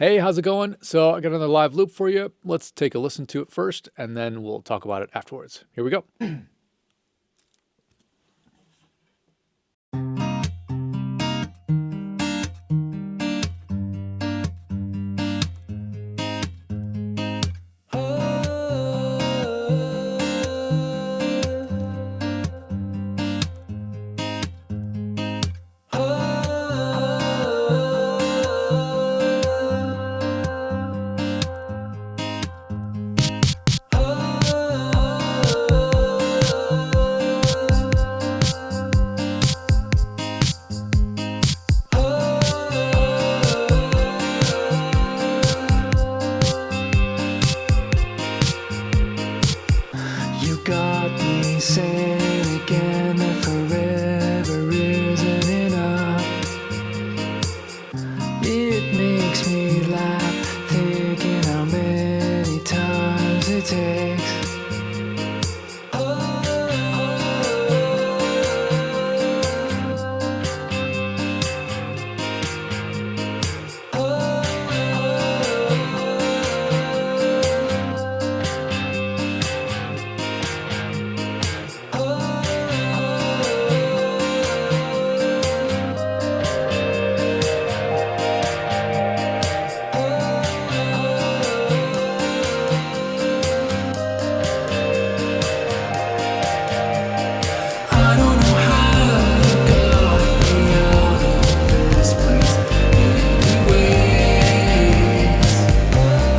Hey, how's it going? So I got another live loop for you. Let's take a listen to it first, and then we'll talk about it afterwards. Here we go. You got me saying again that forever isn't enough. It makes me laugh, thinking how many times it takes. I don't know how you got me out of this place anyways.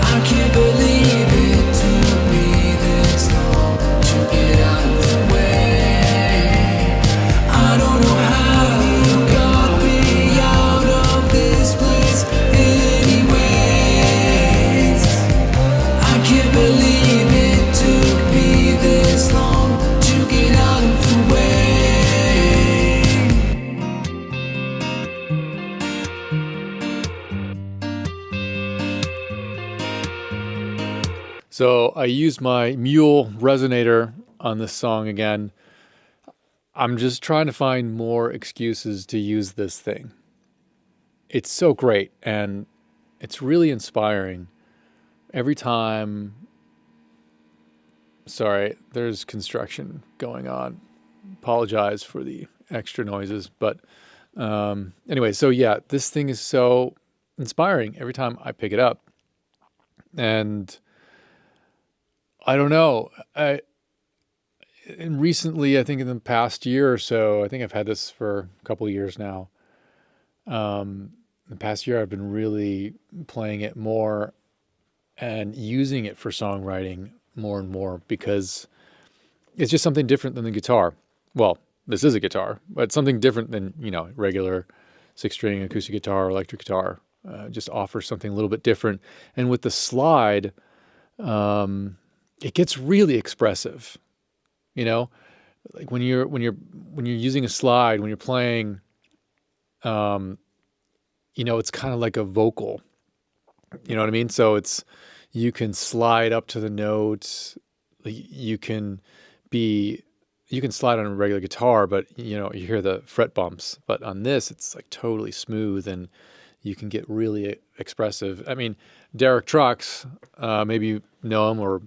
I can't believe it took me this long to get out of the way. I don't know how you got me out of this place anyways. I can't believe it took me this long to get out of the way. So I used my mule resonator on this song again. I'm just trying to find more excuses to use this thing. It's so great and it's really inspiring. Every time, sorry, there's construction going on. Apologize for the extra noises, but anyway, so yeah, this thing is so inspiring every time I pick it up. And I don't know, and recently, I think in the past year or so, I think I've had this for a couple of years now. The past year, I've been really playing it more and using it for songwriting more and more because it's just something different than the guitar. Well, this is a guitar, but it's something different than, regular six-string acoustic guitar or electric guitar. Just offers something a little bit different. And with the slide, it gets really expressive. Like when you're using a slide, when you're playing, it's kind of like a vocal. You know what I mean? So you can slide up to the notes. You can slide on a regular guitar, but you hear the fret bumps. But on this, it's like totally smooth, and you can get really expressive. I mean, Derek Trucks, maybe you know him, or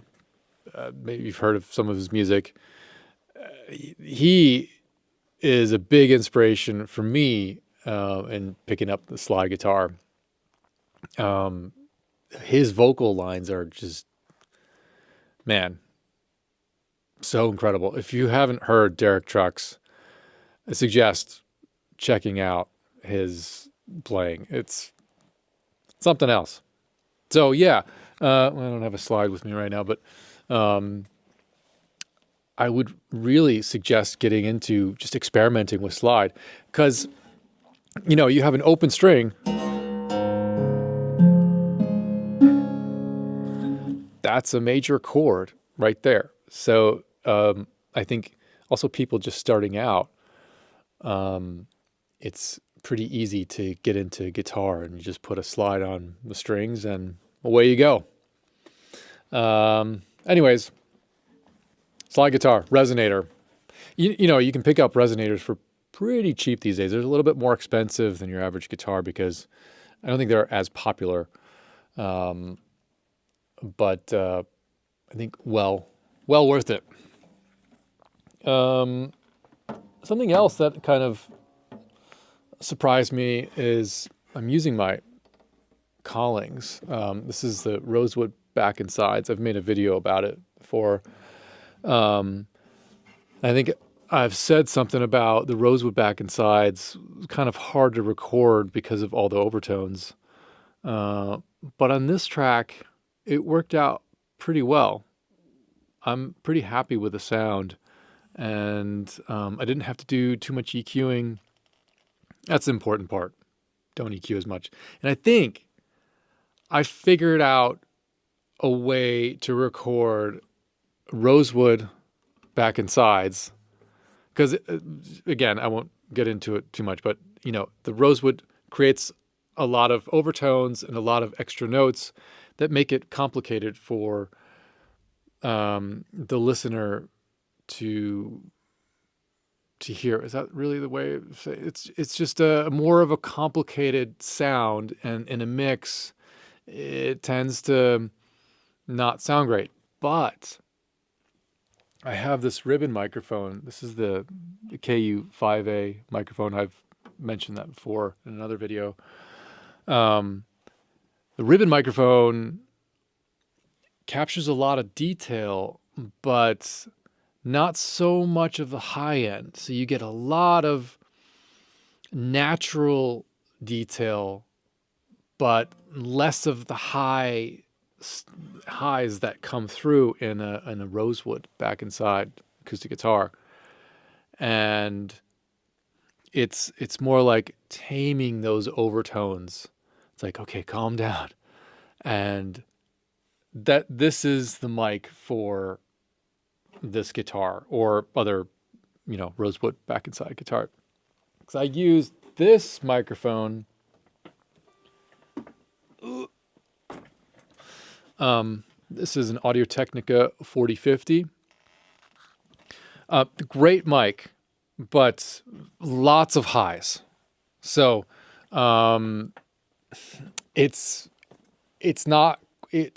maybe you've heard of some of his music. He is a big inspiration for me in picking up the slide guitar. His vocal lines are just, man, so incredible. If you haven't heard Derek Trucks, I suggest checking out his playing. It's something else. So yeah, I don't have a slide with me right now, but I would really suggest getting into just experimenting with slide because, you have an open string. That's a major chord right there. So I think also people just starting out, it's pretty easy to get into guitar and you just put a slide on the strings and away you go. Anyways, slide guitar, resonator. You can pick up resonators for pretty cheap these days. They're a little bit more expensive than your average guitar because I don't think they're as popular. But I think well worth it. Something else that kind of surprised me is I'm using my Collings. This is the rosewood back and sides. I've made a video about it before. I think I've said something about the rosewood back and sides, kind of hard to record because of all the overtones. But on this track, it worked out pretty well. I'm pretty happy with the sound, and I didn't have to do too much EQing. That's the important part. Don't EQ as much. And I think I figured out a way to record rosewood back and sides, because again, I won't get into it too much, but the rosewood creates a lot of overtones and a lot of extra notes that make it complicated for the listener to hear. Is that really the way to say it? It's just a more of a complicated sound, and in a mix it tends to not sound great. But I have this ribbon microphone. This is the KU5A microphone. I've mentioned that before in another video. The ribbon microphone captures a lot of detail, but not so much of the high end. So you get a lot of natural detail, but less of the highs that come through in a rosewood back and side acoustic guitar. And it's more like taming those overtones. It's like, okay, calm down. And this is the mic for this guitar or other, rosewood back and side guitar. Because I used this microphone. This is an Audio-Technica 4050. Great mic, but lots of highs. So it's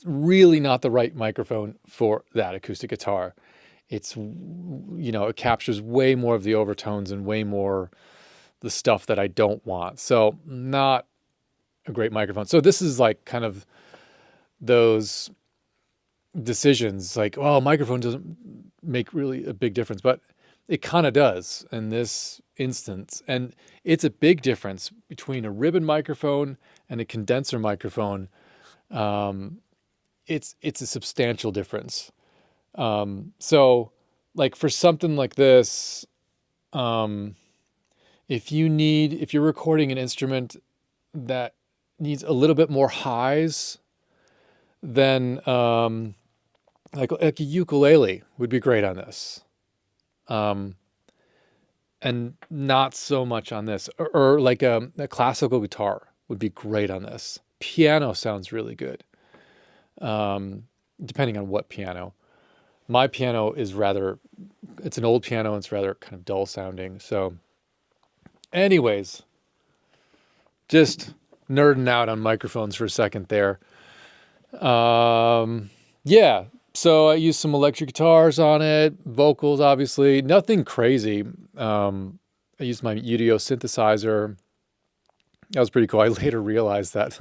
really not the right microphone for that acoustic guitar. It's, it captures way more of the overtones and way more the stuff that I don't want. So not a great microphone. So this is like kind of those decisions like, oh, microphone doesn't make really a big difference, but it kind of does in this instance. And it's a big difference between a ribbon microphone and a condenser microphone. It's a substantial difference. So like for something like this, if you're recording an instrument that needs a little bit more highs, then like a ukulele would be great on this. And not so much on this. Or like a classical guitar would be great on this. Piano sounds really good, depending on what piano. My piano is it's an old piano, and it's rather kind of dull sounding. So anyways, just nerding out on microphones for a second there. Yeah, so I used some electric guitars on it, vocals, obviously, nothing crazy. I used my UDO synthesizer. That was pretty cool. I later realized that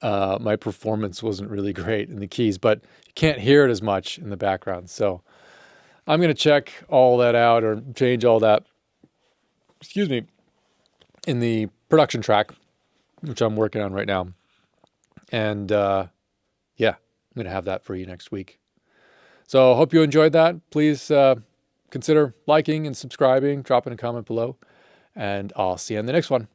my performance wasn't really great in the keys, but you can't hear it as much in the background. So I'm going to check all that out or change all that, in the production track, which I'm working on right now. And yeah, I'm going to have that for you next week. So I hope you enjoyed that. Please consider liking and subscribing, dropping a comment below, and I'll see you in the next one.